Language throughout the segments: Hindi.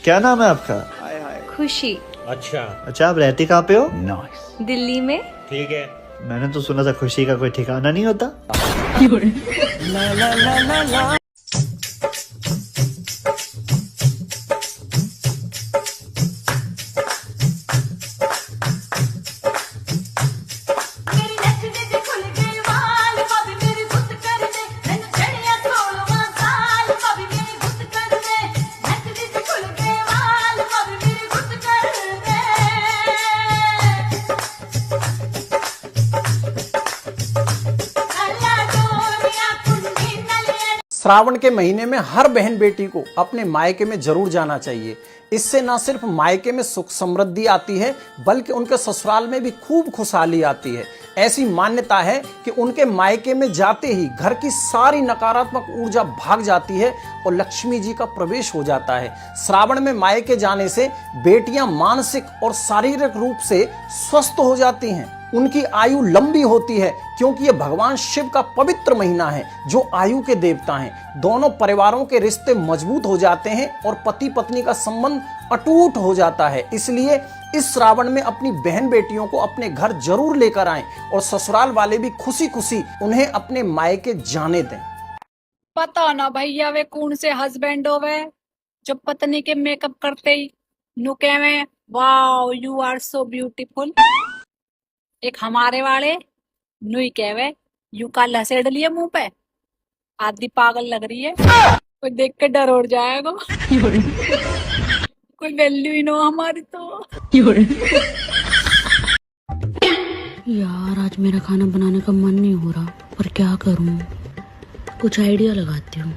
क्या नाम है आपका? खुशी। अच्छा, आप रहती कहाँ पे हो? दिल्ली में। ठीक है। मैंने तो सुना था खुशी का कोई ठिकाना नहीं होता। श्रावण के महीने में हर बहन बेटी को अपने मायके में जरूर जाना चाहिए। इससे न सिर्फ मायके में सुख समृद्धि आती है बल्कि उनके ससुराल में भी खूब खुशहाली आती है। ऐसी मान्यता है कि उनके मायके में जाते ही घर की सारी नकारात्मक ऊर्जा भाग जाती है और लक्ष्मी जी का प्रवेश हो जाता है। श्रावण में मायके जाने से बेटियां मानसिक और शारीरिक रूप से स्वस्थ हो जाती हैं। उनकी आयु लंबी होती है क्योंकि ये भगवान शिव का पवित्र महीना है जो आयु के देवता हैं। दोनों परिवारों के रिश्ते मजबूत हो जाते हैं और पति पत्नी का संबंध अटूट हो जाता है। इसलिए इस श्रावण में अपनी बहन बेटियों को अपने घर जरूर लेकर आएं और ससुराल वाले भी खुशी खुशी उन्हें अपने मायके जाने दें। पता ना भैया वे कौन से हस्बैंड होवे जो पत्नी के मेकअप करते ही नुके में wow you are so beautiful. एक हमारे वाले नुई कहवे यू का लसेड़ लिए मुंह पे, आदि पागल लग रही है, कोई देख के डर उड़ जाएगा। कोई वैल्यू ही नो हमारी तो। यार आज मेरा खाना बनाने का मन नहीं हो रहा, पर क्या करूं? कुछ आइडिया लगाती हूँ।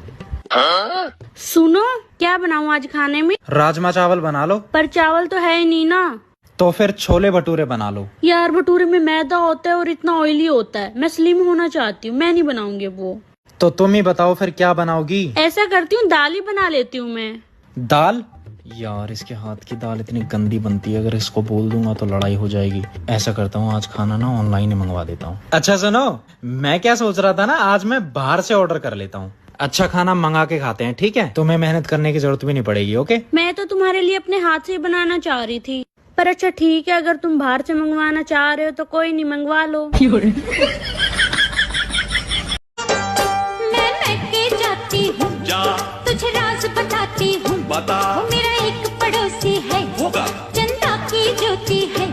सुनो, क्या बनाऊं आज खाने में? राजमा चावल बना लो। पर चावल तो है ही नहीं ना। तो फिर छोले भटूरे बना लो। यार भटूरे में मैदा होता है और इतना ऑयली होता है, मैं स्लिम होना चाहती हूँ, मैं नहीं बनाऊंगी वो। तो तुम ही बताओ फिर क्या बनाओगी? ऐसा करती हूँ दाल ही बना लेती हूँ मैं। दाल? यार इसके हाथ की दाल इतनी गंदी बनती है, अगर इसको बोल दूंगा तो लड़ाई हो जाएगी। ऐसा करता हूँ आज खाना ना ऑनलाइन ही मंगवा देता हूँ। अच्छा सुनो, मैं क्या सोच रहा था ना, आज मैं बाहर से ऑर्डर कर लेता हूँ। अच्छा खाना मंगा के खाते हैं, ठीक है? तुम्हें मेहनत करने की जरूरत भी नहीं पड़ेगी। ओके? मैं तो तुम्हारे लिए अपने हाथ से बनाना चाह रही थी, पर अच्छा ठीक है, अगर तुम बाहर से मंगवाना चाह रहे हो तो कोई नहीं, मंगवा लो। मैं जाती हूँ, तुझे राज बताती हूँ, बता। मेरा एक पड़ोसी है, होगा चंदा की ज्योति है,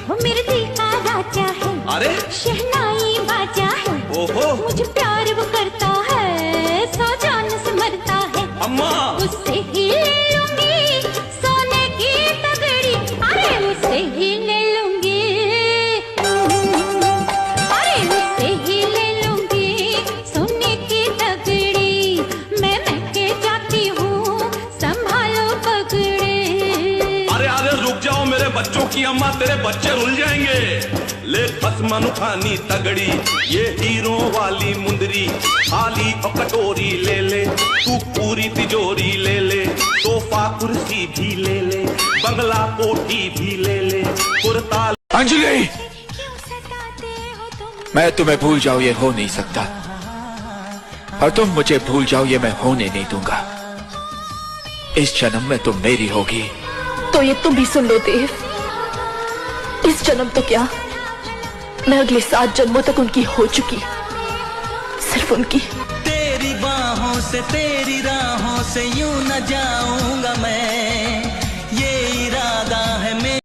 वो मेरे दिल का राजा है, अरे शहनाई बाजा है, ओहो मुझे प्यार वो करता है, सौ जान से मरता है, अम्मा उससे ही ले लूंगी सोने की तगड़ी, अरे उससे ही ले लूंगी, अरे उससे ही ले लूंगी सोने की तगड़ी। मैं के जाती हूँ, संभालो पगड़े। अरे अरे रुक जाओ मेरे बच्चों की अम्मा, तेरे बच्चे रुल जाएंगे। ले फसमनु खानी तगड़ी, ये हीरो वाली मुंदरी, थाली और कटोरी ले ले, तू पूरी तिजोरी ले ले, सोफा कुर्सी भी ले ले, बंगला कोठी भी ले ले, कुर्ता। अंजलि, मैं तुम्हें भूल जाऊं ये हो नहीं सकता, और तुम मुझे भूल जाओ ये मैं होने नहीं दूंगा। इस जन्म में तुम मेरी होगी। तो ये तुम भी सुन लो देव, इस जन्म तो क्या, मैं अगले 7 जन्मों तक उनकी हो चुकी, सिर्फ उनकी। तेरी बाहों से तेरी राहों से यूं न जाऊंगा मैं, ये इरादा है मेरा।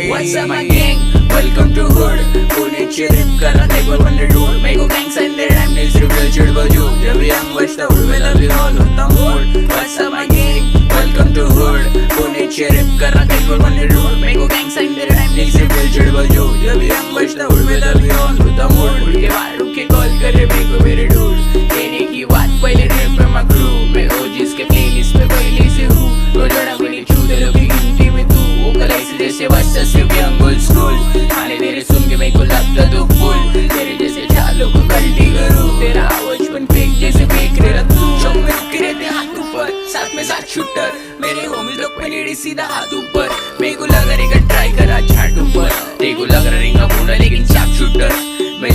What's up my gang? Welcome to hood. Pune chirip kara table on the road. Mego gangs and their name is real chid baju. Jab young was the hood, we love you all on the mood. What's up my gang? Welcome to hood. Pune chirip kara table on the road. Mego gangs and their name is real chid baju. Jab young was the hood, we love you all on the mood. उड़ के बाहर उठ के कॉल करे मेको मेरे dude. कहने की बात पहले रैप पे मैं crew. मैं OGs के playlist पे पहले से हूँ. रोजाना गोली छू दे लोग की गिनती में तू. वो कलाई से जैसे बच्चा सिर्फ young old school. खाने तेरे सुन के मेरे को लगता तू फुल. तेरे जैसे चालों को गलती करूँ. तेरा आवाज बन फेक जैसे फेंक रहा तू. शौक में रुके रहते हाथ ऊपर, साथ में साथ शूटर. मेरे होmies लोग पनीड़ी सीधा हाथ ऊपर मेरे को लग रहेगा ट्राई करा छाट ऊपर तेरे को लग रहेगा पूरा लेकिन शार्प शूटर मैं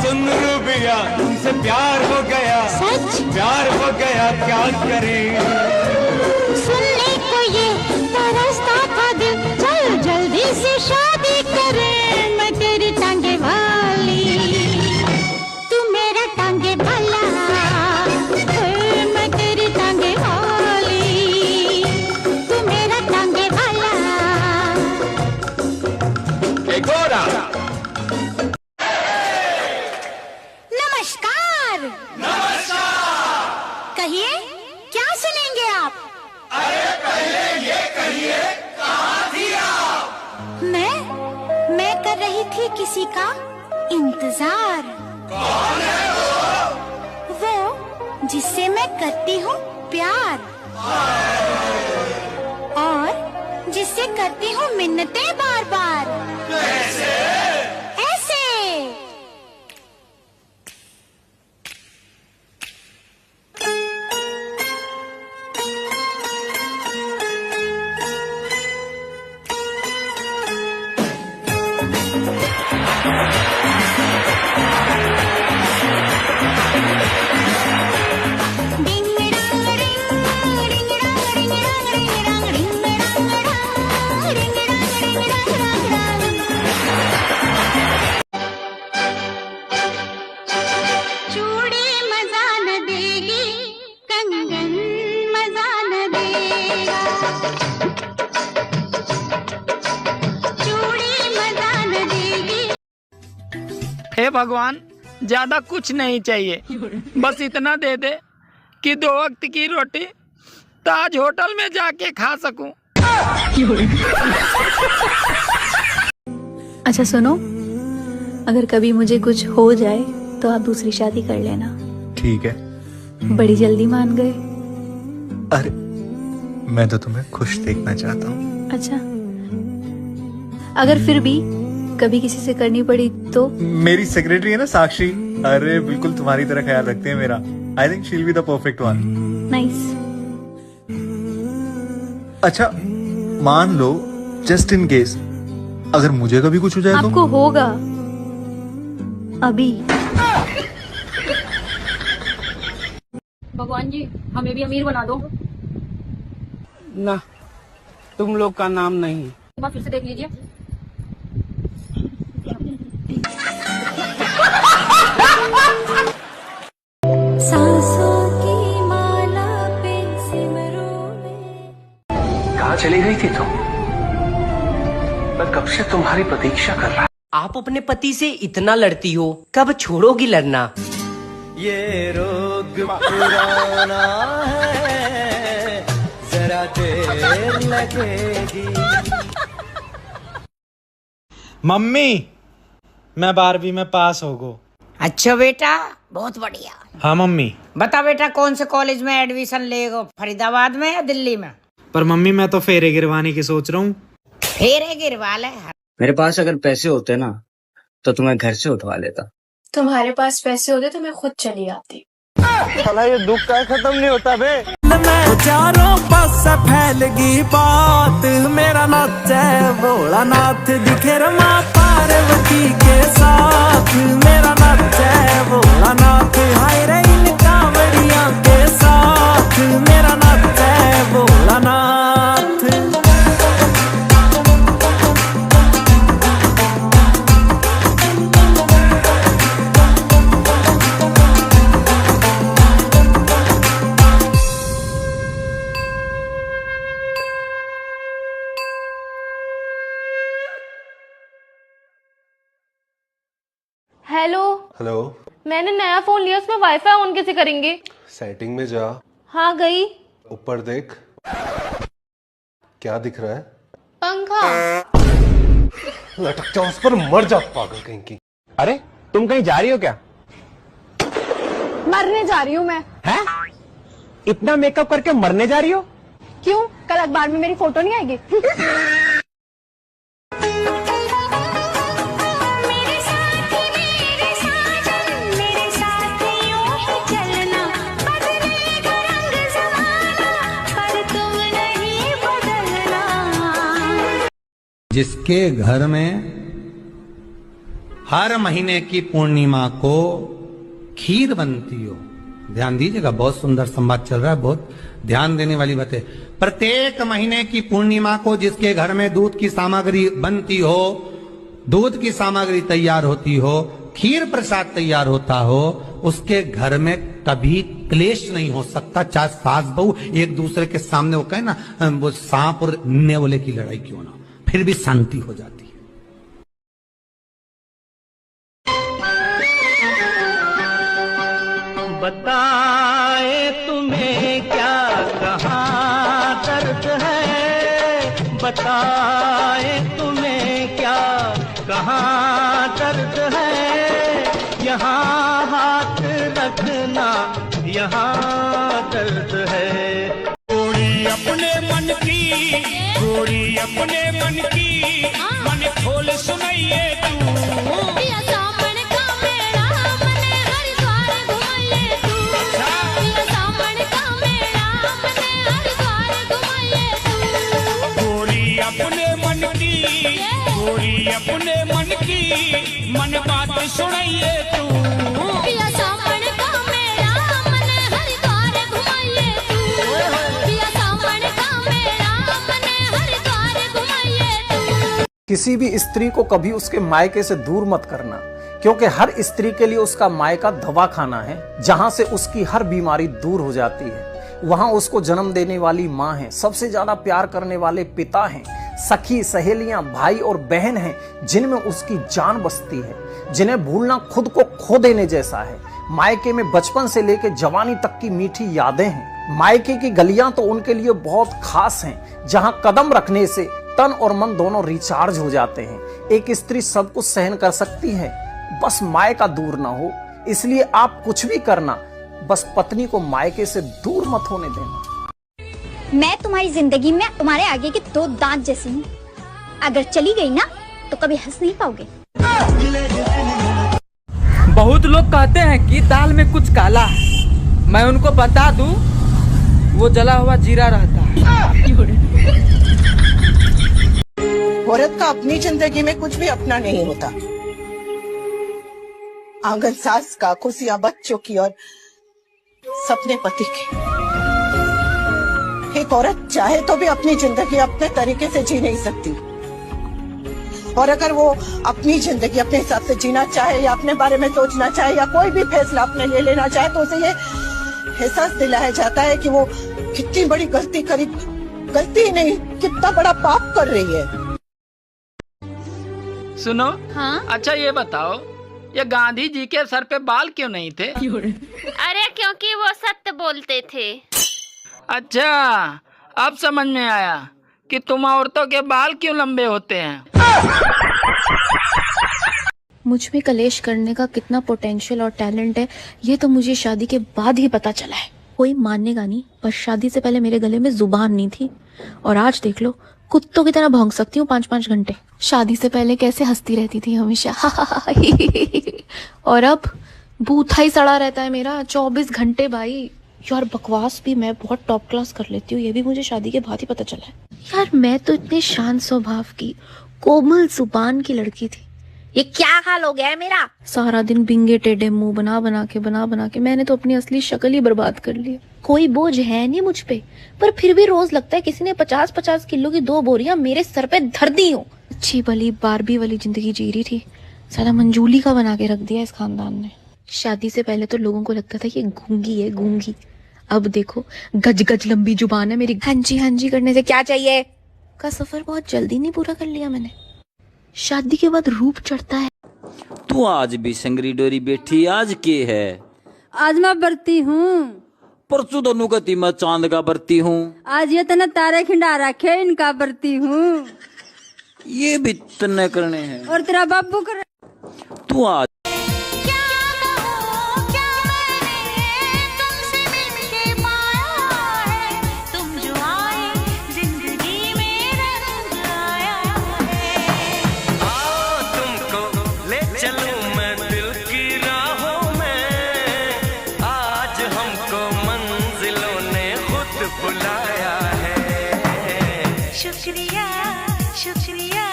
सुन रूबिया तुमसे प्यार हो गया सच प्यार हो गया क्या करें सुनने को ये तरसता था दिल चल जल्दी से शादी करें मैं तेरी टांगे वाली तू मेरा टांगे वाला मैं तेरी टांगे वाली तू मेरा टांगे वाला एक और नमस्कार कहिए क्या सुनेंगे आप अरे पहले ये कहिए कहाँ थी आप मैं कर रही थी किसी का इंतजार कौन है वो जिससे मैं करती हूँ प्यार और जिससे करती हूँ मिन्नतें बार बार कैसे ऐसे चूड़ी मजा न देगी कंगन मजा न देगा चूड़ी मजा न देगी हे भगवान ज्यादा कुछ नहीं चाहिए बस इतना दे दे कि 2 वक्त की रोटी ताज होटल में जाके खा सकूं। अच्छा सुनो, अगर कभी मुझे कुछ हो जाए तो आप दूसरी शादी कर लेना। ठीक है। बड़ी जल्दी मान गए। अरे मैं तो तुम्हें खुश देखना चाहता हूँ। अच्छा, अगर फिर भी कभी किसी से करनी पड़ी तो? मेरी सेक्रेटरी है ना साक्षी, अरे बिल्कुल तुम्हारी तरह ख्याल रखते हैं मेरा। I think she will be the perfect one. Nice. अच्छा मान लो जस्ट इन केस अगर मुझे कभी कुछ हो जाए तो? आपको होगा अभी। भगवान जी हमें भी अमीर बना दो। ना तुम लोग का नाम नहीं। एक बार फिर से देख लीजिए। सांसों की माला पे सिमरों में। कहाँ चली गई थी तुम? मैं कब से तुम्हारी प्रतीक्षा कर रहा। आप अपने पति से इतना लड़ती हो, कब छोड़ोगी लड़ना? ये रोग पुराना है जरा देर लगेगी। मम्मी मैं 12वीं में पास हो गो। अच्छा बेटा, बहुत बढ़िया। हाँ मम्मी। बता बेटा कौन से कॉलेज में एडमिशन लेगा, फरीदाबाद में या दिल्ली में? पर मम्मी मैं तो फेरे गिरवाने की सोच रहा हूँ। फेरे गिरवा ले। मेरे पास अगर पैसे होते ना तो तुम्हें घर से उठवा लेता। तुम्हारे पास पैसे होते तो मैं खुद चली आती। साला ये दुख का खत्म नहीं होता बे। चारों पास फैलगी बात, मेरा नाच है भोलानाथ दिखे रमा पार्वती के साथ। मेरा नाच है भोलानाथ हाय रे इन कांवड़िया के साथ। मेरा नाच है भोलानाथ। हेलो। हेलो। मैंने नया फोन लिया, उसमें वाईफाई ऑन कैसे करेंगे? सेटिंग में जा। हाँ गई। ऊपर देख, क्या दिख रहा है? पंखा। लटक जा उस पर, मर जा पागल कहीं की। अरे तुम कहीं जा रही हो क्या? मरने जा रही हूँ मैं। हैं? इतना मेकअप करके मरने जा रही हो? क्यों, कल अखबार में मेरी फोटो नहीं आएगी? पर तो जिसके घर में हर महीने की पूर्णिमा को खीर बनती हो। ध्यान दीजिएगा, बहुत सुंदर संवाद चल रहा है, बहुत ध्यान देने वाली बात है। प्रत्येक महीने की पूर्णिमा को जिसके घर में दूध की सामग्री बनती हो, दूध की सामग्री तैयार होती हो, खीर प्रसाद तैयार होता हो, उसके घर में कभी क्लेश नहीं हो सकता। चाहे सास बहू एक दूसरे के सामने वो कहे ना, वो सांप और नेवले की लड़ाई क्यों ना, फिर भी शांति हो जाती है। बताए तुम्हें क्या कहाँ दर्द है, बताए तुम्हें क्या कहाँ दर्द है, यहाँ हाथ रखना यहाँ दर्द है। गोरी अपने मन की, गोरी अपने मन की, मन खोल सुनाइए तू। अपने मन की, गोरी अपने मन की, मन बात सुनाइए तू। पिया सावन का मेरा मन हरिद्वार घुमाइए तू। पिया सावन का मेरा मन हरिद्वार घुमाइए तू। किसी भी स्त्री को कभी उसके मायके से दूर मत करना, क्योंकि हर स्त्री के लिए उसका मायका दवाखाना है, जहां से उसकी हर बीमारी दूर हो जाती है। वहां उसको जन्म देने वाली माँ है, सबसे ज्यादा प्यार करने वाले पिता हैं, सखी सहेलियां, भाई और बहन हैं, जिनमें उसकी जान बसती है, जिन्हें भूलना खुद को खो देने जैसा है। मायके में बचपन से लेकर जवानी तक की मीठी यादें हैं। मायके की गलियां तो उनके लिए बहुत खास हैं, जहां कदम रखने से तन और मन दोनों रिचार्ज हो जाते हैं। एक स्त्री सब कुछ सहन कर सकती है, बस मायका दूर ना हो। इसलिए आप कुछ भी करना, बस पत्नी को मायके से दूर मत होने देना। मैं तुम्हारी जिंदगी में तुम्हारे आगे के दो दांत जैसी हूँ, अगर चली गई ना तो कभी हंस नहीं पाओगे। बहुत लोग कहते हैं कि दाल में कुछ काला है, मैं उनको बता दूं वो जला हुआ जीरा रहता है। औरत का अपनी जिंदगी में कुछ भी अपना नहीं होता। आंगन सास का, खुशियां बच्चों की और सपने पति के। एक औरत चाहे तो भी अपनी जिंदगी अपने तरीके से जी नहीं सकती, और अगर वो अपनी जिंदगी अपने हिसाब से जीना चाहे या अपने बारे में सोचना चाहे या कोई भी फैसला अपने लिए लेना चाहे, तो उसे ये एहसास दिलाया जाता है कि वो कितनी बड़ी गलती करी, गलती ही नहीं कितना बड़ा पाप कर रही है। सुनो, हाँ? अच्छा ये बताओ, ये गांधी जी के सर पे बाल क्यों नहीं थे? अरे क्योंकि वो सत्य बोलते थे। अच्छा, अब समझ में आया कि तुम औरतों के बाल क्यों लंबे होते हैं। मुझ में कलेश करने का कितना पोटेंशियल और टैलेंट है, ये तो मुझे शादी के बाद ही पता चला है। कोई मानेगा नहीं, पर शादी से पहले मेरे गले में जुबान नहीं थी, और आज देख लो कुत्तों की तरह भौंक सकती हूँ 5-5 घंटे। शादी से पहले कैसे हंसती रहती थी हमेशा और अब बूथा ही सड़ा रहता है मेरा 24 घंटे भाई। यार बकवास भी मैं बहुत टॉप क्लास कर लेती हूँ, ये भी मुझे शादी के बाद ही पता चला है। यार मैं तो इतने शांत स्वभाव की, कोमल जुबान की लड़की थी, ये क्या हाल हो गया है मेरा। सारा दिन बिंगे टेढ़े मुंह बना बना के मैंने तो अपनी असली शक्ल ही बर्बाद कर ली। कोई बोझ है नहीं मुझ पे, पर फिर भी रोज लगता है किसी ने 50-50 किलो की 2 बोरियां मेरे सर पे धर दी हो। अच्छी भली बारबी वाली जिंदगी जी रही थी, सारा मंजूली का बना के रख दिया इस खानदान ने। शादी से पहले तो लोगों को लगता था कि गूंगी है गूंगी, अब देखो गज गज लंबी जुबान है मेरी। हाँ जी करने से क्या चाहिए का सफर बहुत जल्दी नहीं पूरा कर लिया मैंने। शादी के बाद रूप चढ़ता है। तू आज भी संगरी डोरी बैठी, आज के है? आज मैं बरती हूँ, परसों दोनों का तीमा चांद का बरती हूँ, आज ये तने तारे खिंडा रखे इनका बरती हूँ, ये भी तन्ने करने हैं और तेरा बाबू कर। तू आज शुक्रिया शुक्रिया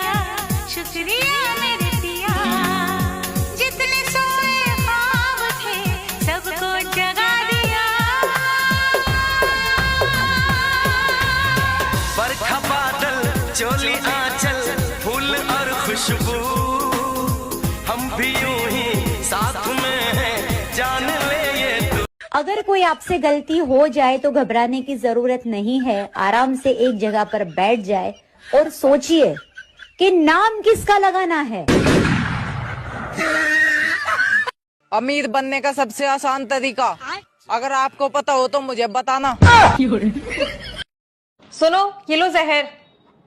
चोली आंचल फूल और खुशबू, हम भी यूं ही साथ में हैं, जान ले ये तू। अगर कोई आपसे गलती हो जाए तो घबराने की जरूरत नहीं है। आराम से एक जगह पर बैठ जाए और सोचिए कि नाम किसका लगाना है। अमीर बनने का सबसे आसान तरीका, अगर आपको पता हो तो मुझे बताना। सुनो, ये लो जहर।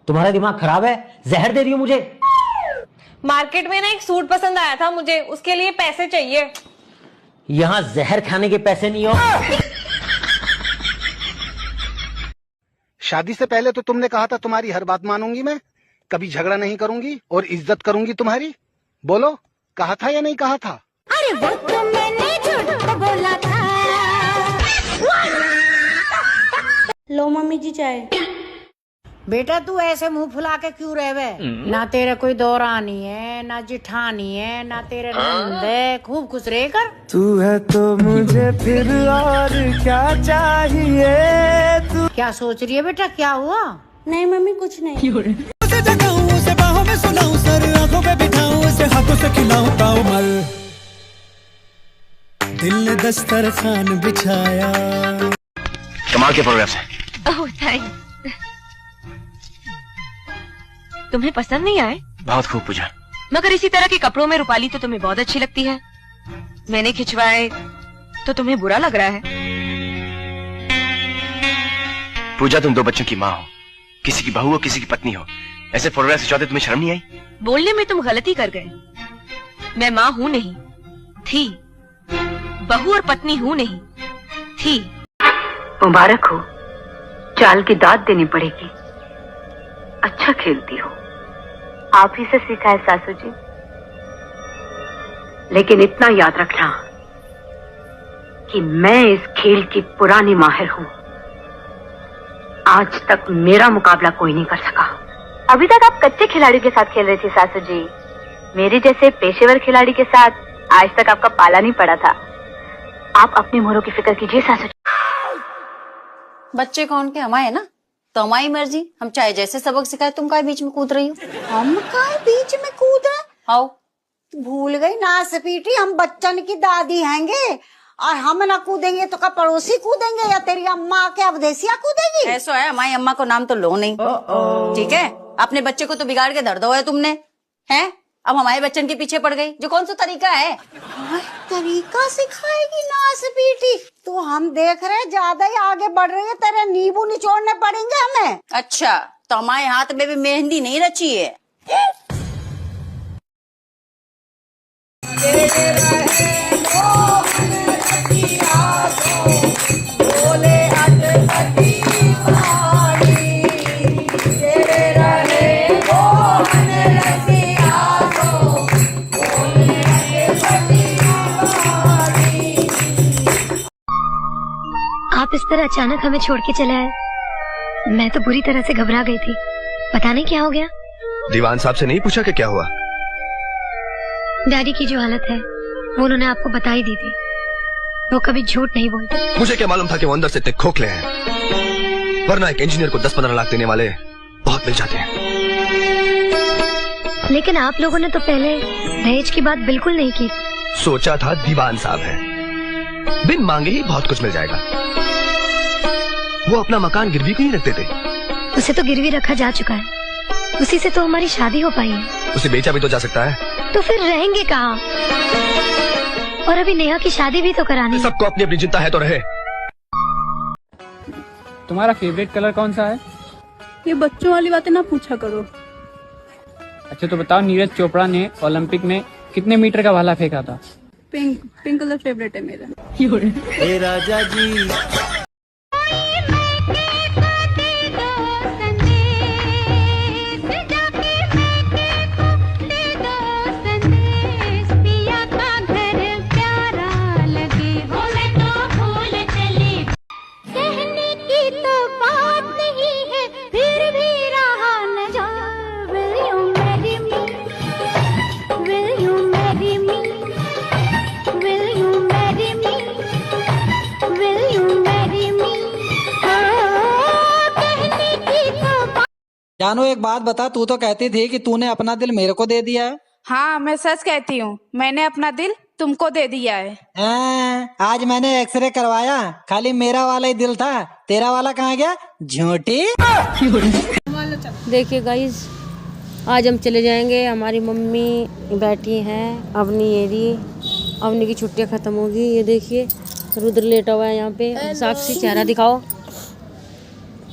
तुम्हारा दिमाग खराब है, जहर दे रही हो मुझे। मार्केट में ना एक सूट पसंद आया था मुझे, उसके लिए पैसे चाहिए। यहाँ जहर खाने के पैसे नहीं हो। शादी से पहले तो तुमने कहा था तुम्हारी हर बात मानूंगी मैं, कभी झगड़ा नहीं करूंगी और इज्जत करूंगी तुम्हारी। बोलो, कहा था या नहीं कहा था? अरे वो तो मैंने झूठ बोला था। लो मम्मी जी चाय। बेटा तू ऐसे मुंह फुला के क्यों रहे? ना तेरे कोई दौरानी है, ना जिठानी है, ना तेरे नंद है, खूब खुश रह कर। तू है तो मुझे फिर और क्या चाहिए तू। क्या सोच रही है बेटा, क्या हुआ? नहीं मम्मी कुछ नहीं। उसे जगाऊं, उसे बाहों में सुलाऊं, सर आंखों पे बिठाऊं, उसे हाथों से खिलाऊं ताऊ मल। दिल ने दस्तरखान बिछाया। कमाल के प्रोग्राम है। ओह थैंक्स। तुम्हें पसंद नहीं आए? बहुत खूब पूजा। मगर इसी तरह के कपड़ों में रूपाली तो तुम्हें बहुत अच्छी लगती है। मैंने खिंचवाए तो तुम्हें बुरा लग रहा है। पूजा तुम दो बच्चों की माँ हो, किसी की बहू हो किसी की पत्नी हो, ऐसे फोटोग्राफ खिंचवाते तुम्हें शर्म नहीं आई? बोलने में तुम गलती कर गए। मैं माँ हूँ नहीं थी, बहू और पत्नी हूँ नहीं थी। मुबारक हो, चाल की दाद देनी पड़ेगी। अच्छा खेलती हो, आप ही से सीखा है सासू जी। लेकिन इतना याद रखना कि मैं इस खेल की पुरानी माहिर हूं। आज तक मेरा मुकाबला कोई नहीं कर सका। अभी तक आप कच्चे खिलाड़ियों के साथ खेल रही थी सासू जी। मेरे जैसे पेशेवर खिलाड़ी के साथ आज तक आपका पाला नहीं पड़ा था। आप अपनी मोहरों की फिक्र कीजिए सासू जी। बच्चे कौन के? हमारे ना, तो हमारी मर्जी। हम चाहे जैसे सबक सिखाए, तुम काहे बीच में कूद रही हो? हम काहे बीच में कूद रहे? आओ, भूल गई ना सपीटी, हम बच्चन की दादी हैंगे और हम ना कूदेंगे तो का पड़ोसी कूदेंगे या तेरी अम्मा के अवदेसिया कूदेगी? ऐसा है, हमारी अम्मा को नाम तो लो नहीं। ठीक है, अपने बच्चे को तो बिगाड़ के धर दो है तुमने, हैं? अब हमारे बच्चन के पीछे पड़ गई, जो कौन सा तरीका है? तरीका सिखाएगी ना सपीटी? तो हम देख रहे ज्यादा ही आगे बढ़ रही है, तेरे नींबू निचोड़ने पड़ेंगे हमें। अच्छा, तो हमारे हाथ में भी मेहंदी नहीं रची है। आप इस तरह अचानक हमें छोड़ के चले आए, मैं तो बुरी तरह से घबरा गई थी। पता नहीं क्या हो गया। दीवान साहब से नहीं पूछा कि क्या हुआ? डैडी की जो हालत है वो उन्होंने आपको बता ही दी थी। वो कभी झूठ नहीं बोलते। मुझे क्या मालूम था कि वो अंदर से इतने खोखले हैं, वरना एक इंजीनियर को 10-15 लाख देने वाले बहुत मिल जाते हैं। लेकिन आप लोगों ने तो पहले दहेज की बात बिल्कुल नहीं की। सोचा था दीवान साहब है, बिन मांगे ही बहुत कुछ मिल जाएगा। वो अपना मकान गिरवी क्यों नहीं रखते थे? उसे तो गिरवी रखा जा चुका है, उसी से तो हमारी शादी हो पाई है। उसे बेचा भी तो जा सकता है। तो फिर रहेंगे कहाँ? और अभी नेहा की शादी भी तो करानी है। सबको अपनी अपनी चिंता है तो रहे। तुम्हारा फेवरेट कलर कौन सा है? ये बच्चों वाली बातें ना पूछा करो। अच्छा तो बताओ, नीरज चोपड़ा ने ओलंपिक में कितने मीटर का भाला फेंका था? पिंक, पिंक कलर फेवरेट है मेरा। हे राजा जी Will you जानू एक बात बता, तू तो कहती थी कि तूने अपना दिल मेरे को दे दिया है। हाँ मैं सच कहती हूँ, मैंने अपना दिल तुमको दे दिया है। आज मैंने एक्सरे करवाया, खाली मेरा वाला ही दिल था, तेरा वाला कहाँ गया झूठी। देखिए गाइस, आज हम चले जाएंगे। हमारी मम्मी बैठी हैं अपनी एरी, अवनी की छुट्टियां खत्म होगी। ये देखिए रुद्र लेटा हुआ है यहाँ पे। साक्षी चेहरा दिखाओ।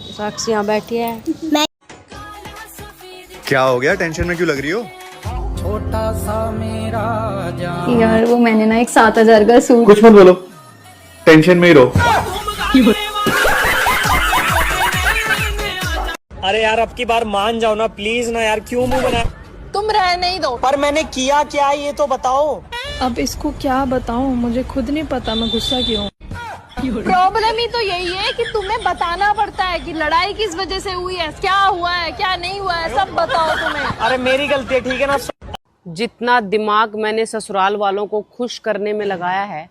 साक्षी यहाँ बैठी है। क्या हो गया, टेंशन में क्यों लग रही हो? छोटा सा मेरा यार वो मैंने ना एक 7,000 का सूट। कुछ मत बोलो, टेंशन में ही रहो। अरे यार अब की बार मान जाओ ना प्लीज ना यार, क्यों मुंह बना? तुम रह नहीं दो। पर मैंने किया क्या ये तो बताओ। अब इसको क्या बताऊं, मुझे खुद नहीं पता मैं गुस्सा क्यों। प्रॉब्लम ही तो यही है कि तुम्हें बताना पड़ता है कि लड़ाई किस वजह से हुई है, क्या हुआ है क्या नहीं हुआ है, सब बताओ तुम्हें। अरे मेरी गलती है, ठीक है ना। जितना दिमाग मैंने ससुराल वालों को खुश करने में लगाया है,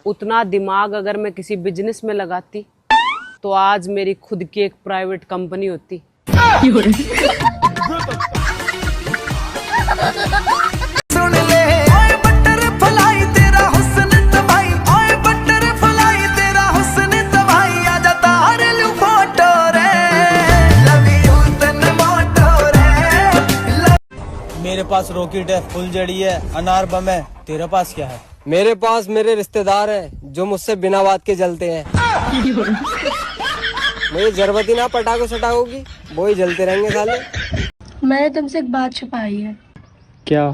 उतना दिमाग अगर मैं किसी बिजनेस में लगाती तो आज मेरी खुद की एक प्राइवेट कंपनी होती। सुन ले ओए बटरफ्लाई तेरा हुस्न तबाही, ओए बटरफ्लाई तेरा हुस्न तबाही, आ जाता हर लू फोटो रे, लव यू तन मोटो रे। मेरे पास रॉकेट है, फुलझड़ी है, अनार बम है, तेरे पास क्या है? मेरे पास मेरे रिश्तेदार हैं जो मुझसे बिना बात के जलते हैं। मुझे जरूरत ही ना पटाखों सटाखों की, वो ही जलते रहेंगे साले। मैंने तुमसे एक बात छुपाई है। क्या?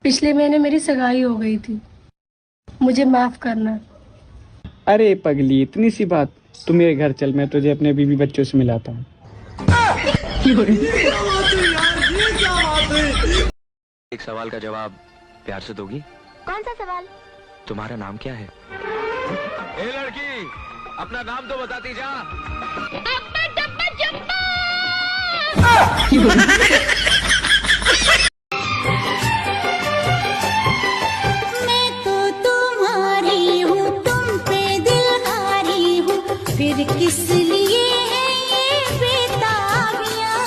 पिछले महीने मेरी सगाई हो गई थी, मुझे माफ करना। अरे पगली, इतनी सी बात। तू मेरे घर चल, मैं तुझे अपने बीवी बच्चों से मिलाता हूँ। एक सवाल का जवाब प्यार से दोगी? कौन सा सवाल? तुम्हारा नाम क्या है? ए लड़की, अपना नाम तो बताती जा। मैं तो तुम्हारी हूँ, तुम पे दिल हारी हूँ, फिर किस लिए है ये बेताबियां।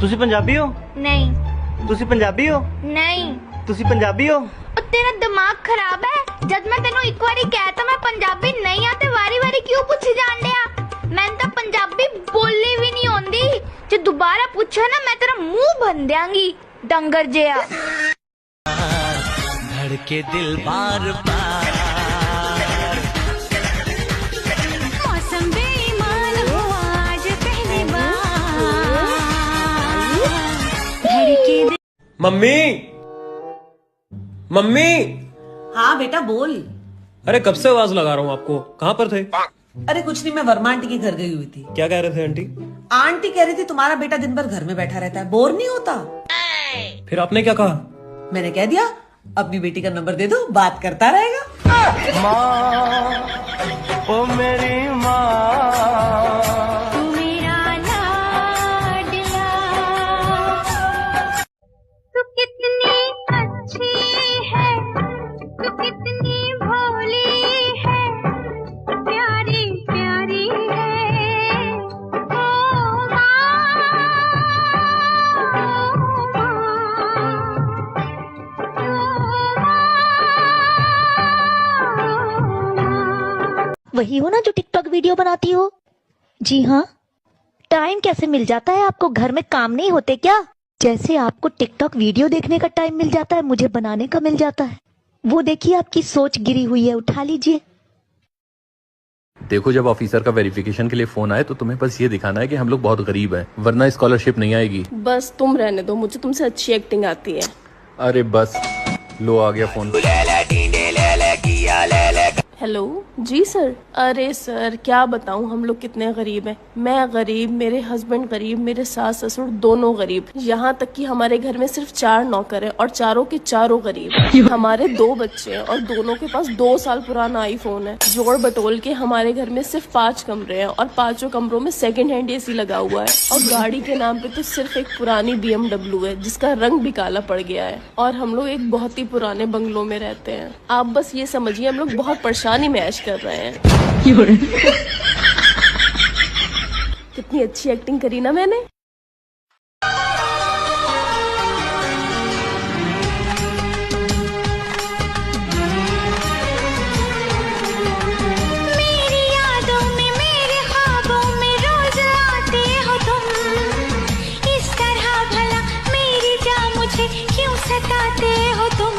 तुसी पंजाबी हो? नहीं। तुसी पंजाबी हो? नहीं। तुसी पंजाबी हो? तेरा दिमाग खराब है। जब मैं तेनों एक बारी कहता मैं पंजाबी नहीं आते, वारी वारी क्यों पूछी जान दिया? मैंने तो पंजाबी बोलनी भी नहीं आती। जो दोबारा पूछा ना मैं तेरा मुंह भन देंगी, डंगर जिया। धड़के दिल बार बार, मौसम बेईमान हो आज पहली बार, धड़के दिल। Mummy, mummy. हाँ बेटा बोल। अरे कब से आवाज लगा रहा हूँ आपको, कहाँ पर थे? अरे कुछ नहीं, मैं वर्मा आंटी के घर गई हुई थी। क्या कह रहे थे आंटी? आंटी कह रही थी तुम्हारा बेटा दिन भर घर में बैठा रहता है, बोर नहीं होता। फिर आपने क्या कहा? मैंने कह दिया अपनी बेटी का नंबर दे दो, बात करता रहेगा। माँ ओ मेरी माँ, तू मेरा लाडला, तू कितनी अच्छी है, तू कितनी भोली है, प्यारी प्यारी है। ओ माँ, वही हो ना जो टिकटॉक वीडियो बनाती हो? जी हाँ। टाइम कैसे मिल जाता है आपको? घर में काम नहीं होते क्या? जैसे आपको टिकटॉक वीडियो देखने का टाइम मिल जाता है, मुझे बनाने का मिल जाता है। वो देखिए आपकी सोच गिरी हुई है, उठा लीजिए। देखो, जब ऑफिसर का वेरिफिकेशन के लिए फोन आए तो तुम्हें बस ये दिखाना है कि हम लोग बहुत गरीब हैं, वरना स्कॉलरशिप नहीं आएगी। बस तुम रहने दो, मुझे तुमसे अच्छी एक्टिंग आती है। अरे बस, लो आ गया फोन। हेलो जी सर। अरे सर क्या बताऊं, हम लोग कितने गरीब हैं। मैं गरीब, मेरे हस्बैंड गरीब, मेरे सास ससुर दोनों गरीब। यहाँ तक कि हमारे घर में सिर्फ 4 नौकर हैं और चारों के चारों गरीब। हमारे 2 बच्चे हैं और दोनों के पास 2 साल पुराना आईफोन है। जोड़ बटोल के हमारे घर में सिर्फ 5 कमरे हैं और 5 कमरों में सेकंड हैंड एसी लगा हुआ है। और गाड़ी के नाम पे तो सिर्फ एक पुरानी BMW है जिसका रंग भी काला पड़ गया है। और हम लोग एक बहुत ही पुराने बंगलों में रहते हैं। आप बस ये समझिए हम लोग बहुत परेशानी में ऐश कर रहे हैं। कितनी अच्छी एक्टिंग करी ना मैंने। मेरी यादों में मेरे ख्वाबों में रोज आते हो तुम, इस तरह भला मेरी जान मुझे क्यों सताते हो तुम।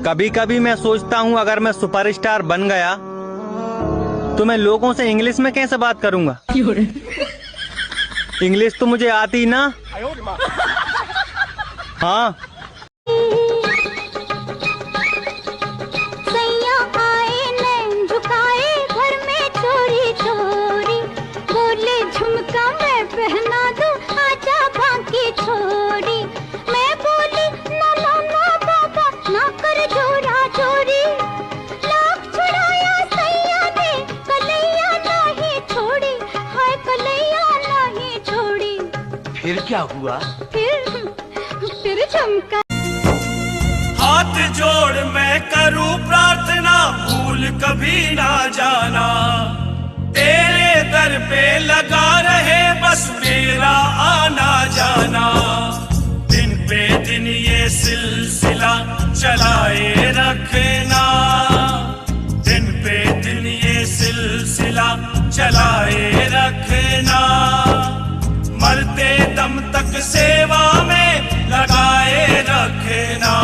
कभी कभी मैं सोचता हूँ अगर मैं सुपरस्टार बन गया तो मैं लोगों से इंग्लिश में कैसे बात करूँगा। इंग्लिश तो मुझे आती ना। हाँ। सैया आए नैन झुकाए घर में चोरी चोरी, बोले झुमका मैं पहना दूं आजा बाकी छोड़ी। मैं बोली ना ना ना बाबा ना कर चोरा चोरी, लाख छुड़ाया सैया ने कलैया नहीं छोड़ी, हाय कलैया नहीं छोड़ी। फिर क्या हुआ? फिर झुमका। हाथ जोड़ मैं करूं प्रार्थना, भूल कभी ना जाना, तेरे दर पे लगा रहे बस मेरा आना जाना। दिन पे दिन ये सिलसिला चलाए रखना, दिन पे दिन ये सिलसिला चलाए रखना, मरते दम तक सेवा में लगाए रखना।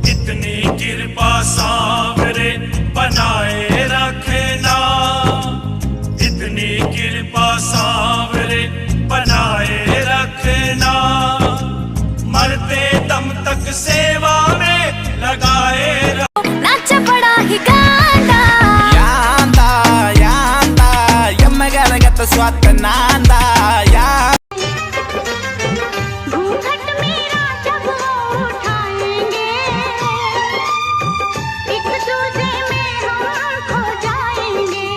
इतनी कृपा सांवरे बनाए रखना, इतनी कृपा सांवरे बनाए रखना, मरते दम तक सेवा में लगाए रखना। नाच बड़ा ही गाना Yanda, yanda, yamagara gata swat nanda, ya. घूंघट मेरा जब वो उठाएंगे, एक दूजे में हम खो जाएंगे।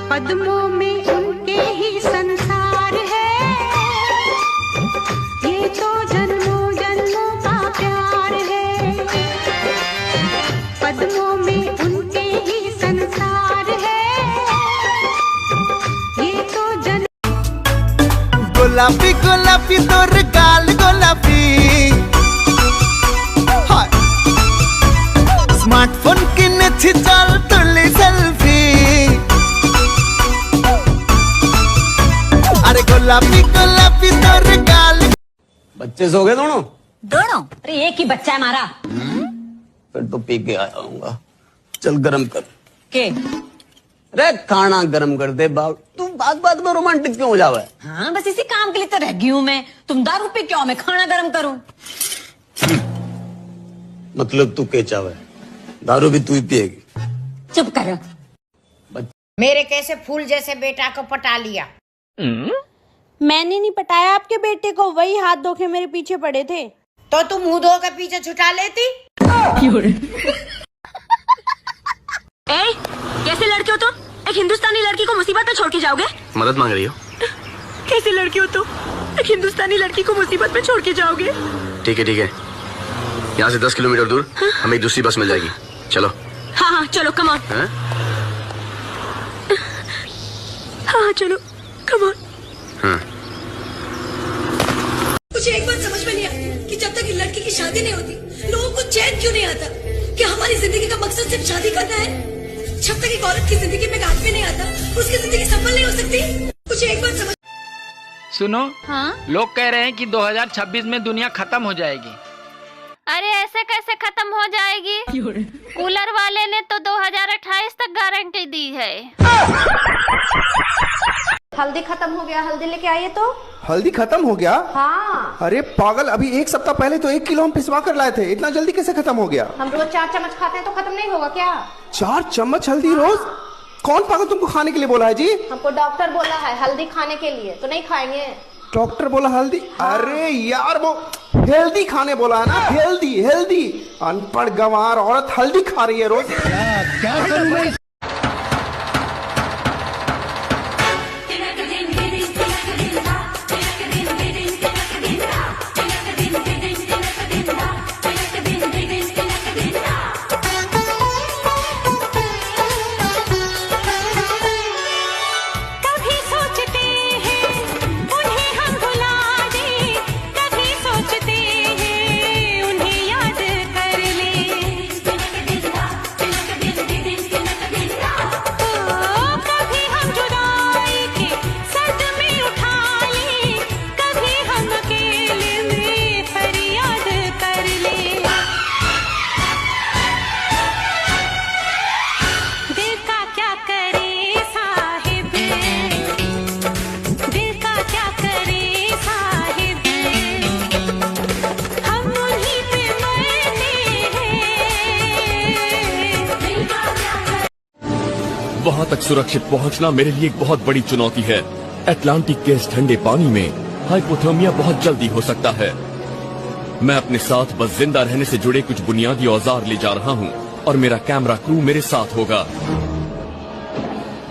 पद्मों में उनके ही संसार है, ये तो जन्मों जन्मों का प्यार है। पद्मों में उनके ही संसार है, ये तो गोलापी गोलापी तोर गाल गोलापी, हाय स्मार्टफोन किनेছি चल तुली सेल्फी। अरे गोलापी गोलापी तोर गाल। बच्चे सो गए दोनों? दोनों? अरे एक ही बच्चा है हमारा। फिर तो पी के आया हूँगा। चल गरम कर के अरे खाना गरम कर दे बाबू। तू बात बात में रोमांटिक क्यों हो जावा है? हाँ बस इसी काम के लिए तो रह गई हूँ मैं। तुम दारू पे क्यों, मैं खाना गरम करूँ? मतलब तू के चावे, दारू भी तू ही पिएगी। चुप कर। मेरे कैसे फूल जैसे बेटा को पटा लिया। मैंने नहीं पटाया आपके बेटे को, वही हाथ धो के मेरे पीछे पड़े थे। तो तुम मुंह धो के पीछे छुटा लेती। कैसे लड़के हो तुम? एक हिंदुस्तानी लड़की को मुसीबत में छोड़ के जाओगे? मदद मांग रही हो? कैसे लड़के हो तुम? एक हिंदुस्तानी लड़की को मुसीबत में छोड़ के जाओगे? ठीक है, यहाँ से 10 किलोमीटर दूर हमें एक दूसरी बस मिल जाएगी। चलो। हाँ हाँ चलो, कम ऑन। हाँ चलो, कम ऑन। मुझे एक बात समझ में नहीं आती कि जब तक लड़की की शादी नहीं होती लोगों को चैन क्यों नहीं आता। क्या हमारी जिंदगी का मकसद सिर्फ शादी करना है? जब तक एक औरत की जिंदगी में एक आदमी नहीं आता उसकी जिंदगी सफल नहीं हो सकती। मुझे एक बात समझ। सुनो, हाँ? लोग कह रहे हैं कि 2026 में दुनिया खत्म हो जाएगी। अरे ऐसे कैसे खत्म हो जाएगी? कूलर वाले ने तो 2028 तक गारंटी दी है। हल्दी खत्म हो गया, हल्दी लेके आइए तो। हल्दी खत्म हो गया? हाँ। अरे पागल, अभी 1 सप्ताह पहले तो 1 किलो हम पिसवा कर लाए थे, इतना जल्दी कैसे खत्म हो गया? हम रोज 4 चम्मच खाते हैं तो खत्म नहीं होगा क्या? 4 चम्मच हल्दी रोज? कौन पागल तुमको खाने के लिए बोला है जी? हमको डॉक्टर बोला है हल्दी खाने के लिए, तो नहीं खाएंगे। डॉक्टर बोला हल्दी? अरे यार वो हेल्दी खाने बोला है ना, हेल्दी हेल्दी। अनपढ़ गंवार औरत हल्दी खा रही है रोज। क्या करूं मैं? वहाँ तक सुरक्षित पहुँचना मेरे लिए एक बहुत बड़ी चुनौती है। अटलांटिक के इस ठंडे पानी में हाइपोथर्मिया बहुत जल्दी हो सकता है। मैं अपने साथ बस जिंदा रहने से जुड़े कुछ बुनियादी औजार ले जा रहा हूँ और मेरा कैमरा क्रू मेरे साथ होगा।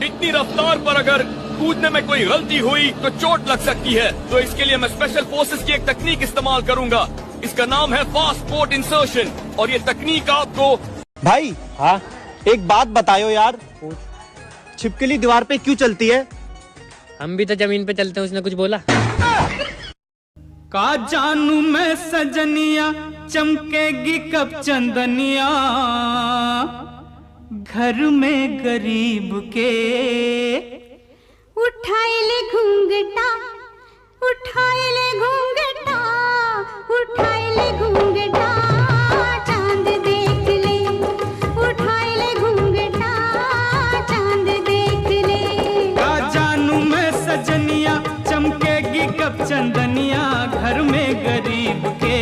इतनी रफ्तार पर अगर कूदने में कोई गलती हुई तो चोट लग सकती है, तो इसके लिए मैं स्पेशल फोर्सेस की एक तकनीक इस्तेमाल करूंगा। इसका नाम है फास्ट पोर्ट इंसर्शन और ये तकनीक आपको। भाई हाँ, एक बात बताओ यार, छिपकली दीवार पे क्यों चलती है? हम भी तो जमीन पे चलते हैं, उसने कुछ बोला? का जानू मैं सजनिया, चमकेगी कब चंदनिया, घर में गरीब के। उठाए ले घूंघटा, उठाए ले घूंघटा, उठाए ले घूंघटा, चांद देख ले, उठाए ले घूंघटा, चांद देख ले। का जानू मैं सजनिया, चमकेगी कब चंदनिया, घर में गरीब के।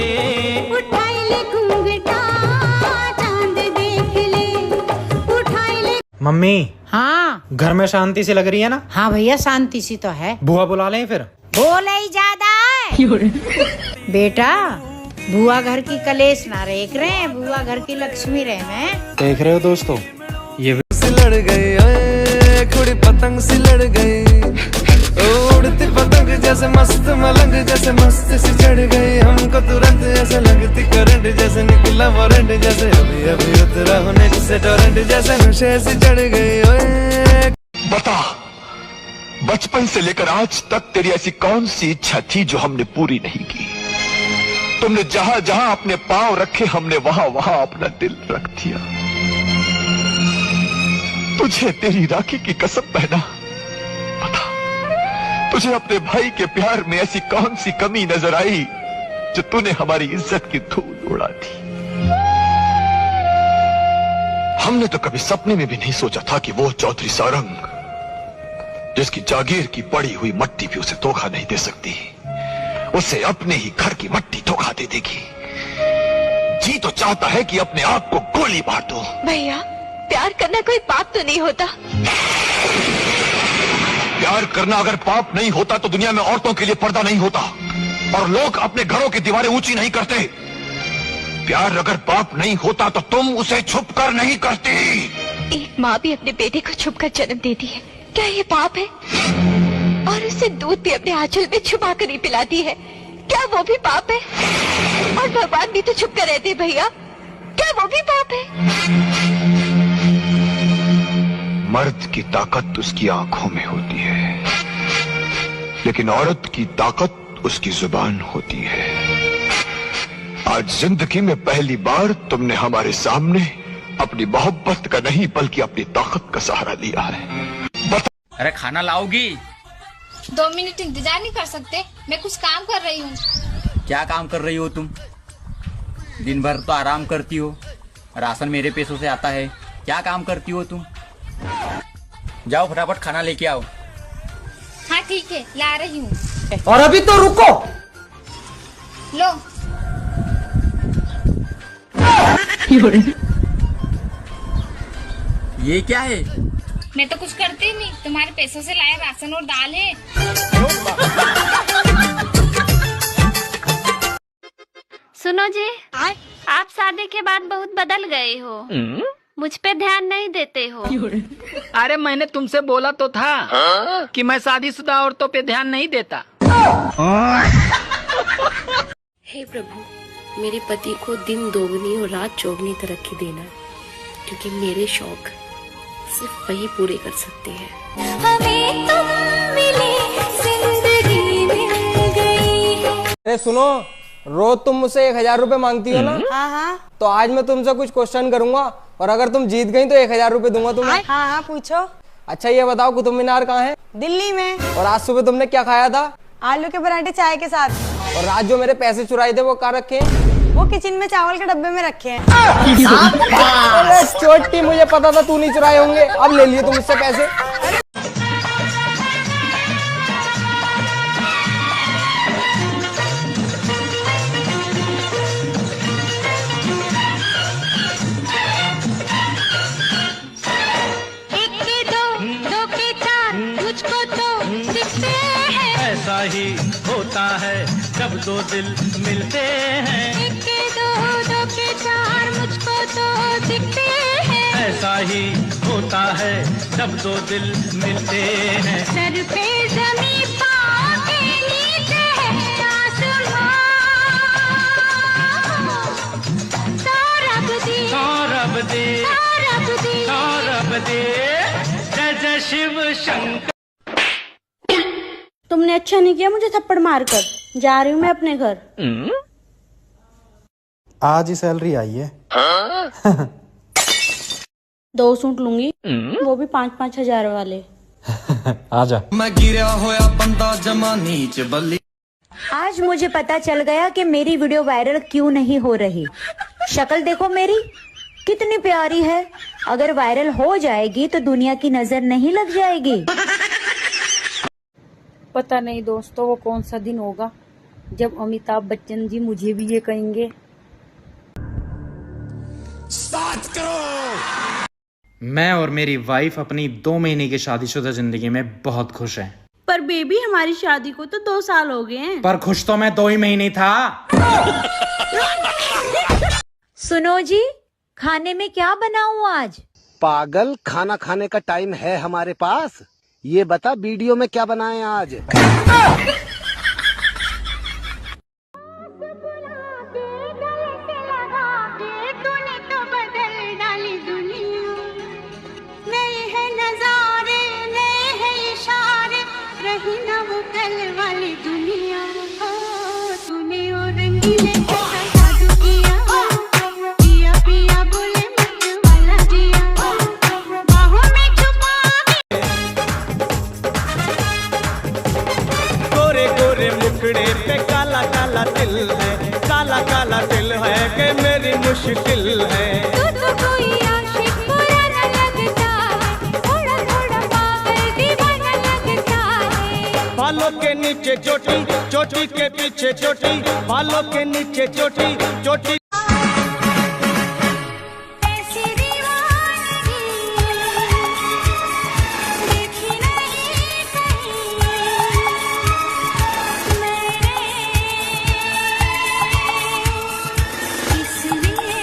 उठाए ले घूंघटा, चांद देख ले, उठाए ले। मम्मी हाँ घर में शांति सी लग रही है ना? हाँ भैया शांति सी तो है। बुआ बुला लें फिर? बोले ही ज्यादा है। बेटा बुआ घर की कलेश ना रेख रहे हैं, बुआ घर की लक्ष्मी रहे हैं। देख रहे हो दोस्तों, ये लड़ गई खुड़ी पतंग सी लड़ गई, उड़ती पतंग जैसे मस्त मलंग, जैसे मस्त सी चढ़ गई हमको तुरंत, ऐसे लगती करंट, जैसे निकला वारंट, जैसे अभी अभी उतरा होने से टोरेंट, जैसे नशे से चढ़ गई। ओए बता, बचपन से लेकर आज तक तेरी ऐसी कौन सी इच्छा थी जो हमने पूरी नहीं की? तुमने जहां जहां अपने पांव रखे, हमने वहां वहां अपना दिल रख दिया। तुझे तेरी राखी की कसम पहना, बता तुझे अपने भाई के प्यार में ऐसी कौन सी कमी नजर आई जो तूने हमारी इज्जत की धूल उड़ा दी? हमने तो कभी सपने में भी नहीं सोचा था कि वो चौधरी सारंग, जिसकी जागीर की पड़ी हुई मट्टी भी उसे धोखा नहीं दे सकती, उसे अपने ही घर की मट्टी धोखा दे देगी। जी तो चाहता है कि अपने आप को गोली मार दो। भैया प्यार करना कोई पाप तो नहीं होता? प्यार करना अगर पाप नहीं होता तो दुनिया में औरतों के लिए पर्दा नहीं होता और लोग अपने घरों की दीवारें ऊंची नहीं करते। प्यार अगर पाप नहीं होता तो तुम उसे छुप कर नहीं करती। एक माँ भी अपने बेटे को छुप कर जन्म देती है, क्या ये पाप है? और उसे दूध भी अपने आंचल में छुपा कर ही पिलाती है, क्या वो भी पाप है? और भगवान भी तो छुप कर रहते भैया, क्या वो भी पाप है? मर्द की ताकत उसकी आंखों में होती है, लेकिन औरत की ताकत उसकी जुबान होती है। आज जिंदगी में पहली बार तुमने हमारे सामने अपनी मोहब्बत का नहीं बल्कि अपनी ताकत का सहारा लिया है। अरे खाना लाओगी? 2 मिनट इंतजार नहीं कर सकते? मैं कुछ काम कर रही हूँ। क्या काम कर रही हो तुम? दिन भर तो आराम करती हो, राशन मेरे पैसों से आता है। क्या काम करती हो तुम? जाओ फटाफट खाना लेके आओ। हाँ ठीक है, ला रही हूँ। और अभी तो रुको। लो। ये क्या है? मैं तो कुछ करती ही नहीं, तुम्हारे पैसों से लाया राशन और दाल है। सुनो जी, आप शादी के बाद बहुत बदल गए हो। मुझ पे ध्यान नहीं देते हो। अरे मैंने तुमसे बोला तो था कि मैं शादीशुदा औरतों पे ध्यान नहीं देता। हे प्रभु, मेरे पति को दिन दोगुनी और रात चौगुनी तरक्की देना, क्योंकि मेरे शौक सिर्फ वही पूरे कर सकते हैं। हमें तुम मिले, जिंदगी मिल गई। अरे सुनो, रोज तुम मुझसे 1000 रुपए मांगती हो ना? हाँ हाँ। तो आज मैं तुमसे कुछ क्वेश्चन करूंगा और अगर तुम जीत गई तो 1000 रुपए दूंगा तुम्हें। हाँ हाँ पूछो। अच्छा ये बताओ, कुतुब मीनार कहाँ है? दिल्ली में। और आज सुबह तुमने क्या खाया था? आलू के पराठे चाय के साथ। और रात जो मेरे पैसे चुराए थे वो कहाँ रखे हैं? वो किचन में चावल के डब्बे में रखे हैं। अरे छोटी, मुझे पता था तू नहीं चुराए होंगे। अब ले लिए तुम मुझसे पैसे। एक दो, दो के चार, मुझको तो दिखते हैं। ऐसा ही होता है जब दो दिल मिलते हैं। एक दो, दो के चार, मुझको तो दिखते हैं। ऐसा ही होता है जब दो दिल मिलते हैं। सर पे ज़मीं, पाँव के नीचे है आसमां। सौरभ दी, सौरभ दे, सौरभ दी, सौरभ दे, जय जय शिव शंकर। तुमने अच्छा नहीं किया मुझे थप्पड़ मारकर। जा रही हूँ मैं अपने घर। आज ही सैलरी आई है। 2 सूट लूंगी, वो भी 5-5 हजार वाले। आजा। मैं गिरा होया बंदा जमा नीच बल्ली। आज मुझे पता चल गया कि मेरी वीडियो वायरल क्यों नहीं हो रही। शक्ल देखो मेरी कितनी प्यारी है। अगर वायरल हो जाएगी तो दुनिया की नजर नहीं लग जाएगी। पता नहीं दोस्तों, वो कौन सा दिन होगा जब अमिताभ बच्चन जी मुझे भी ये कहेंगे। मैं और मेरी वाइफ अपनी 2 महीने की शादीशुदा जिंदगी में बहुत खुश हैं। पर बेबी, हमारी शादी को तो 2 साल हो गए हैं। पर खुश तो मैं 2 ही महीने था। सुनो जी, खाने में क्या बनाऊं आज? पागल, खाना खाने का टाइम है हमारे पास। ये बता वीडियो में क्या बनाए आज? तूने तो बदल डाली दुनिया। नए हैं नजारे, नए हैं इशारे, रही ना वो कल वाली दुनिया। तूने वो रंगीले कैसा जादू किया, पिया पिया बोले मत वाला जिया, बाहों में छुपा गोरे गोरे मुखड़े पे काला काला दिल है। काला काला दिल है कि मेरी मुश्किल है। तू तो कोई आशिक बुरा न लगता है, थोड़ा थोड़ा पागल दीवाना लगता है। बालों के नीचे चोटी, चोटी के पीछे चोटी, बालों के नीचे चोटी, चोटी। ऐसी दीवानगी देखी नहीं कहीं मैंने, इसलिए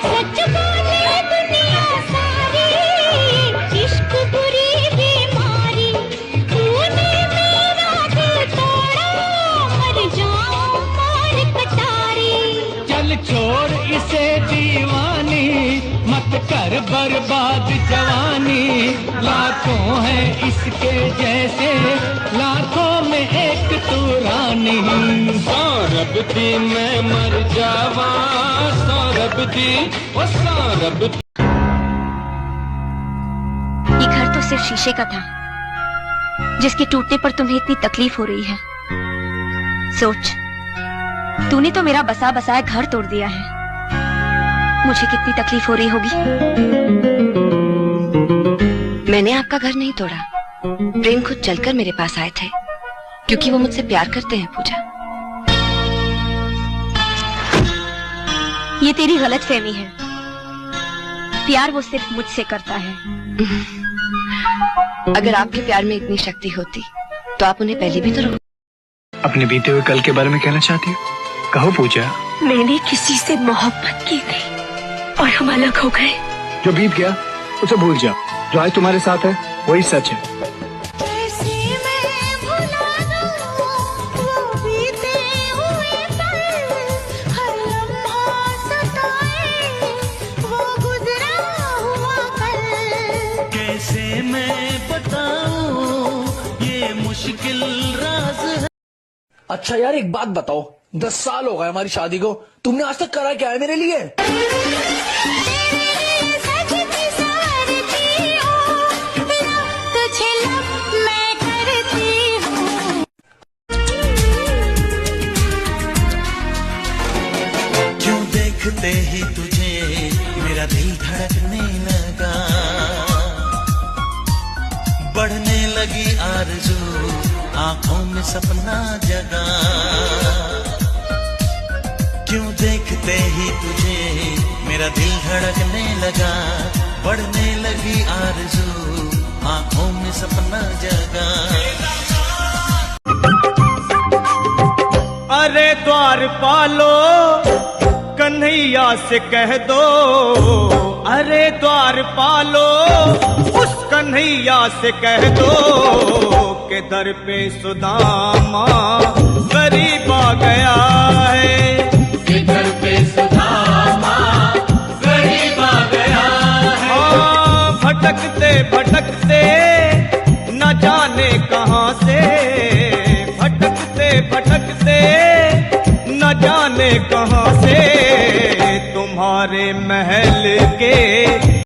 सच बोले दुनिया सारी, इश्क बुरी बीमारी। तूने मेरा दिल तोड़ा, मर जाऊं मार कटारी। चल छोड़ इसे दीवानी, मत कर बर्बाद जवानी। लाखों है इसके जैसे, लाखों में एक तू रानी। सौरभ दी मैं मर जावा, सौरभ दी, ओ सौरभ दी। ये घर तो सिर्फ शीशे का था, जिसके टूटने पर तुम्हें इतनी तकलीफ हो रही है। सोच, तूने तो मेरा बसा बसाया घर तोड़ दिया है। मुझे कितनी तकलीफ हो रही होगी। मैंने आपका घर नहीं तोड़ा, प्रेम खुद चलकर मेरे पास आए थे, क्योंकि वो मुझसे प्यार करते हैं पूजा। ये तेरी गलतफहमी है। प्यार वो सिर्फ मुझसे करता है। अगर आपके प्यार में इतनी शक्ति होती तो आप उन्हें पहले भी तो रोक। अपने बीते हुए कल के बारे में कहना चाहती हो? कहो पूजा। मैंने किसी से मोहब्बत की थी और हम अलग हो गए। जो बीत गया उसे भूल जाओ, जो आज तुम्हारे साथ है वही सच है। कैसे मैं बताऊं ये मुश्किल राज है। अच्छा यार एक बात बताओ, 10 साल हो गए हमारी शादी को, तुमने आज तक करा क्या है मेरे लिए? क्यों देखते ही तुझे मेरा दिल धड़कने लगा, बढ़ने लगी आरज़ू आंखों में सपना जगा। क्यों देखते ही तुझे मेरा दिल धड़कने लगा, बढ़ने लगी आरज़ू आंखों में सपना जगा। अरे द्वार पालो कन्हैया से कह दो, अरे द्वार पालो उस कन्हैया से कह दो के दर पे सुदामा गरीब आ गया है, के दर पे सुदामा गरीब आ गया है। हाँ भटकते भटकते न जाने कहाँ से, भटकते भटकते न जाने कहाँ से तुम्हारे महल के